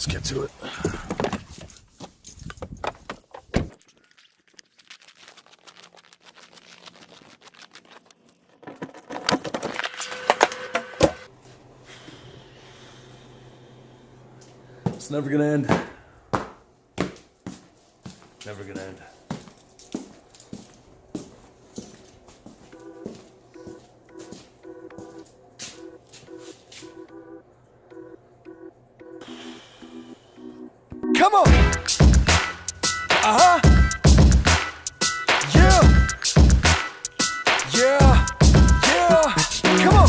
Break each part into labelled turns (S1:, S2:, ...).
S1: Let's get to it. It's never gonna end. Never gonna end. Come on! Uh-huh! Yeah! Yeah! Yeah! Come on!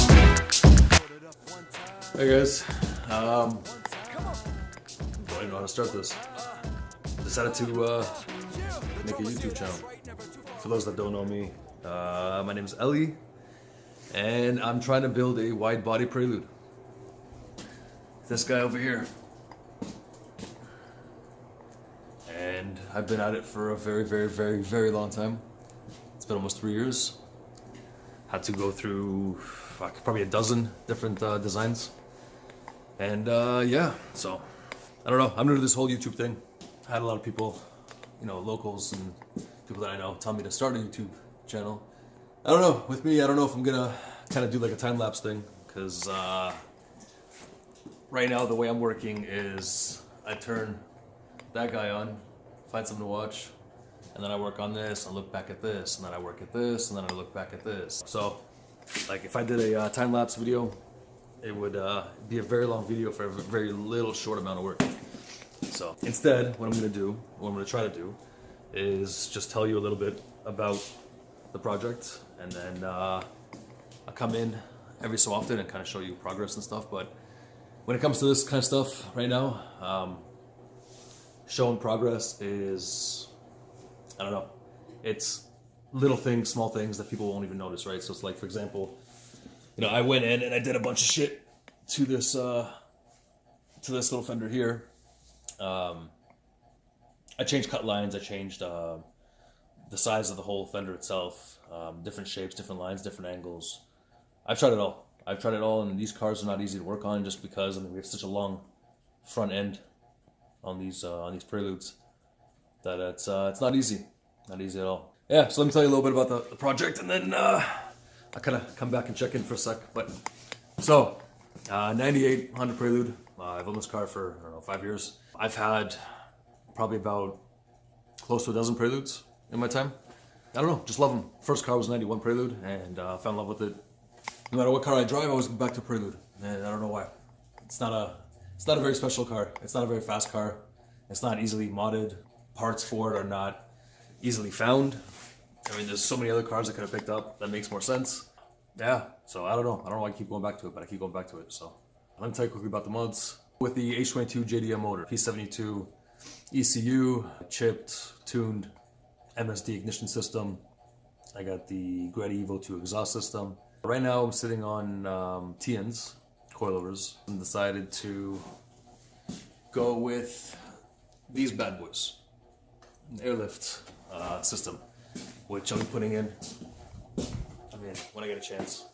S1: Hey guys, don't even know how to start this. Decided to make a YouTube channel. For those that don't know me, my name is Ellie, and I'm trying to build a wide-body Prelude. This guy over here. And I've been at it for a very, very, very, very long time. It's been almost 3 years. Had to go through probably a dozen different designs. And yeah, so I don't know. I'm new to this whole YouTube thing. I had a lot of people, you know, locals and people that I know tell me to start a YouTube channel. I don't know. With me, I don't know if I'm gonna kind of do like a time-lapse thing, because right now the way I'm working is I turn that guy on, find something to watch, and then I work on this, I look back at this, and then I work at this, and then I look back at this. So, like if I did a time-lapse video, it would be a very long video for a very little short amount of work. So instead, what I'm going to do, what I'm going to try to do, is just tell you a little bit about the project, and then I'll come in every so often and kind of show you progress and stuff. But when it comes to this kind of stuff right now, showing progress is, I don't know, it's little things, small things that people won't even notice, right? So it's like, for example, you know, I went in and I did a bunch of shit to this little fender here. I changed cut lines, I changed the size of the whole fender itself, different shapes, different lines, different angles. I've tried it all. And these cars are not easy to work on, just because, I mean, we have such a long front end on these Preludes that it's not easy at all. Yeah, so let me tell you a little bit about the project, and then I'll kind of come back and check in for a sec. But so 98 Honda Prelude. I've owned this car for, I don't know, 5 years. I've had probably about close to a dozen Preludes in my time. I don't know, just love them. First car was a 91 Prelude, and fell in love with it. No matter what car I drive, I always go back to Prelude, and I don't know why. It's not a very special car. It's not a very fast car. It's not easily modded. Parts for it are not easily found. I mean, there's so many other cars I could have picked up that makes more sense. Yeah, so I don't know. I don't know why I keep going back to it, but I keep going back to it. So let me tell you quickly about the mods. With the H22 JDM motor, P72 ECU, chipped, tuned MSD ignition system. I got the Widebody Evo 2 exhaust system. Right now I'm sitting on TNs, coilovers, and decided to go with these bad boys, an airlift system, which I'll be putting in, I mean, when I get a chance.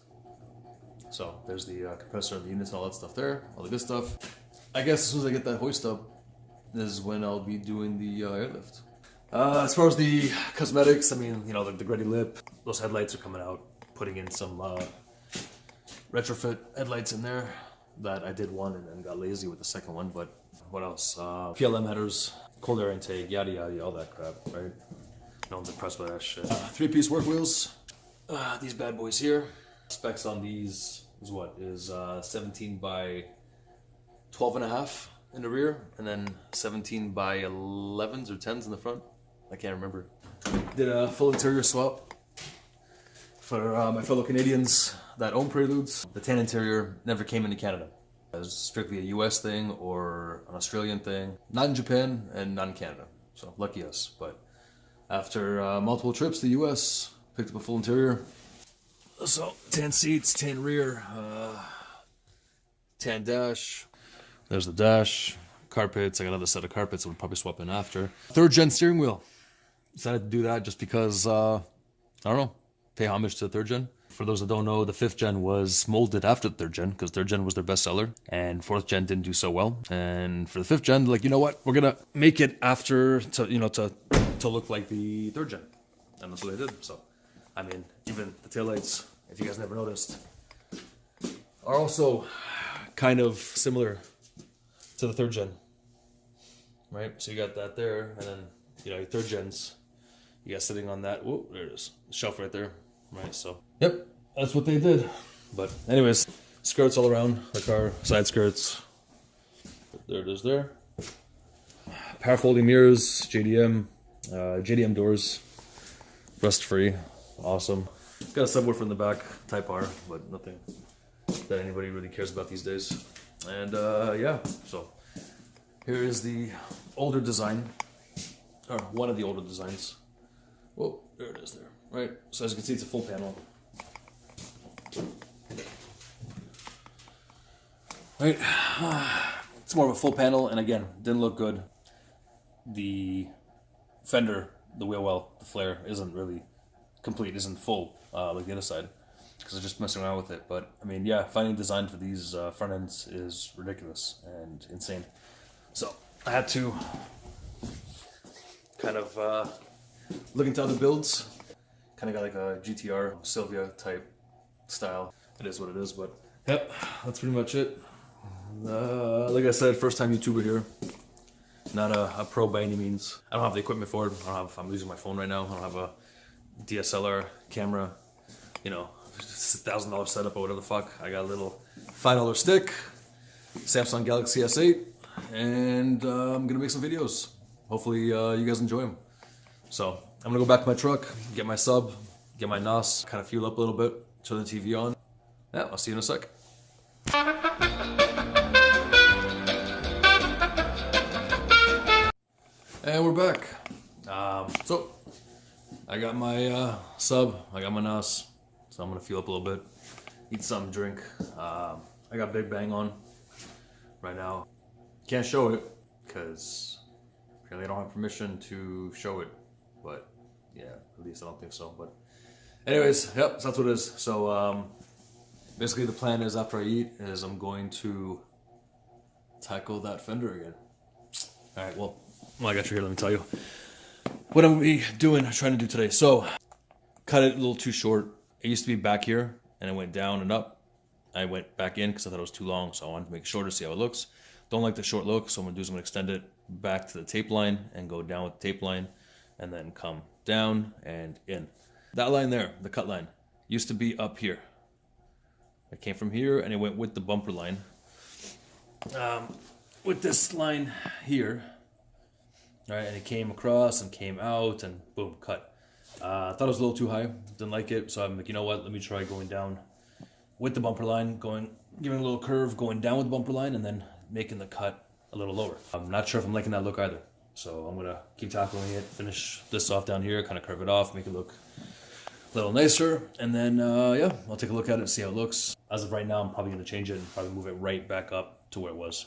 S1: So there's the compressor and the units and all that stuff there, all the good stuff. I guess as soon as I get that hoist up, this is when I'll be doing the airlift. As far as the cosmetics, I mean, you know, the Gretty lip, those headlights are coming out, putting in some retrofit headlights in there that I did one and then got lazy with the second one. But what else? PLM headers, cold air intake, yada yada, all that crap, right? No one's impressed by that shit. 3-piece work wheels. These bad boys here. Specs on these is what? Is 17 by 12.5 in the rear, and then 17 by 11s or 10s in the front. I can't remember. Did a full interior swap for my fellow Canadians that own Preludes. The tan interior never came into Canada. It was strictly a US thing or an Australian thing. Not in Japan and not in Canada. So lucky us. But after multiple trips to the US, picked up a full interior. So tan seats, tan rear, tan dash. There's the dash, carpets. I got another set of carpets that we'll probably swap in after. 3rd gen steering wheel. Decided to do that just because, I don't know, pay homage to 3rd gen. For those that don't know, the 5th gen was molded after the 3rd gen because 3rd gen was their best seller and 4th gen didn't do so well. And for the 5th gen, like, you know what? We're gonna make it after to look like the 3rd gen. And that's what they did. So, I mean, even the taillights, if you guys never noticed, are also kind of similar to the 3rd gen. Right? So you got that there, and then, you know, your 3rd gens, you got sitting on that. Whoa, there it is. Shelf right there. Right, so yep, that's what they did. But anyways, skirts all around the car, side skirts. There it is there. Power folding mirrors, JDM doors, rust free, awesome. Got a subwoofer in the back, Type R, but nothing that anybody really cares about these days. And yeah, so here is the older design, or one of the older designs. Whoa, there it is there. Right, so as you can see, it's a full panel. Right, it's more of a full panel, and again, didn't look good. The fender, the wheel well, the flare isn't really complete, isn't full like the other side, because I'm just messing around with it. But I mean, yeah, finding design for these front ends is ridiculous and insane. So I had to kind of look into other builds. Kind of got like a GTR Sylvia type style. It is what it is, but yep, that's pretty much it. Like I said, first time YouTuber here. Not a pro by any means. I don't have the equipment for it. I'm using my phone right now. I don't have a DSLR camera, you know, $1,000 setup or whatever the fuck. I got a little $5 stick, Samsung Galaxy S8, and I'm gonna make some videos. Hopefully you guys enjoy them. So I'm gonna go back to my truck, get my sub, get my NOS, kind of fuel up a little bit, turn the TV on. Yeah, I'll see you in a sec. And we're back. So I got my sub, I got my NOS, so I'm gonna fuel up a little bit, eat something, drink. I got Big Bang on right now. Can't show it because apparently I don't have permission to show it. But yeah, at least I don't think so. But anyways, yep, so that's what it is. So basically the plan is after I eat is I'm going to tackle that fender again. All right, well I got you here, let me tell you what I'm trying to do today. So cut it a little too short. It used to be back here and it went down and up. I went back in because I thought it was too long, so I wanted to make it shorter, see how it looks. Don't like the short look, so I'm gonna extend it back to the tape line and go down with the tape line, and then come down and in. That line there, the cut line, used to be up here. It came from here and it went with the bumper line. With this line here, all right, and it came across and came out and boom, cut. I thought it was a little too high, didn't like it, so I'm like, you know what, let me try going down with the bumper line, giving a little curve, going down with the bumper line, and then making the cut a little lower. I'm not sure if I'm liking that look either. So I'm gonna keep tackling it, finish this off down here, kind of curve it off, make it look a little nicer, and then yeah, I'll take a look at it and see how it looks. As of right now, I'm probably gonna change it and probably move it right back up to where it was,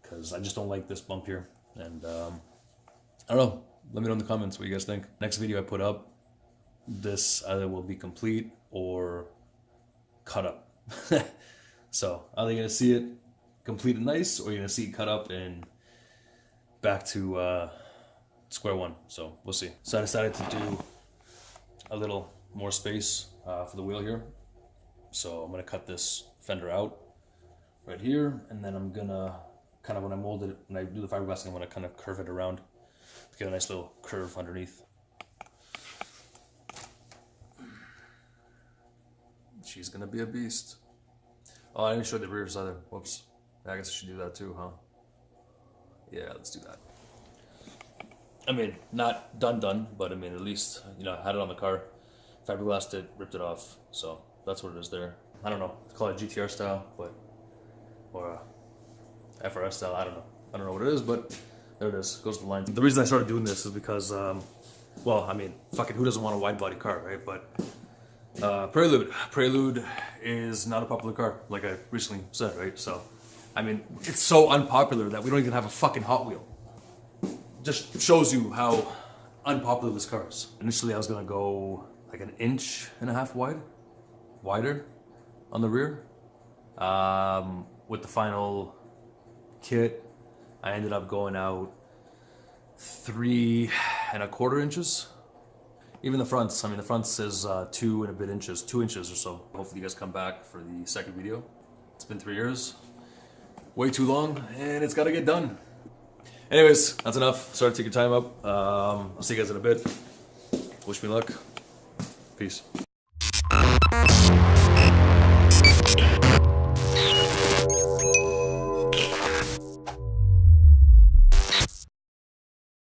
S1: because I just don't like this bump here. And I don't know, let me know in the comments what you guys think. Next video I put up, this either will be complete or cut up. So either you're gonna see it complete and nice, or you're gonna see it cut up and back to square one. So we'll see. So I decided to do a little more space for the wheel here. So I'm gonna cut this fender out right here, and then I'm gonna kind of, when I mold it, when I do the fiberglass, I'm gonna kind of curve it around to get a nice little curve underneath. She's gonna be a beast. Oh, I didn't show the rears either. Whoops. I guess I should do that too, huh? Yeah, let's do that. I mean, not done, but I mean, at least, you know, I had it on the car, fiberglassed it, ripped it off, so that's what it is there. I don't know, call it GTR style, but, or FRS style, I don't know what it is, but there it is, goes to the line. The reason I started doing this is because, well, I mean, fucking who doesn't want a wide body car, right? But Prelude is not a popular car, like I recently said, right? So, I mean, it's so unpopular that we don't even have a fucking Hot Wheel. Just shows you how unpopular this car is. Initially, I was gonna go like 1.5 inches wide, wider on the rear. With the final kit, I ended up going out 3¼ inches. Even the fronts, I mean, the front says 2 and a bit inches, 2 inches or so. Hopefully you guys come back for the second video. It's been 3 years. Way too long, and it's gotta get done. Anyways, that's enough. Sorry to take your time up. I'll see you guys in a bit. Wish me luck. Peace.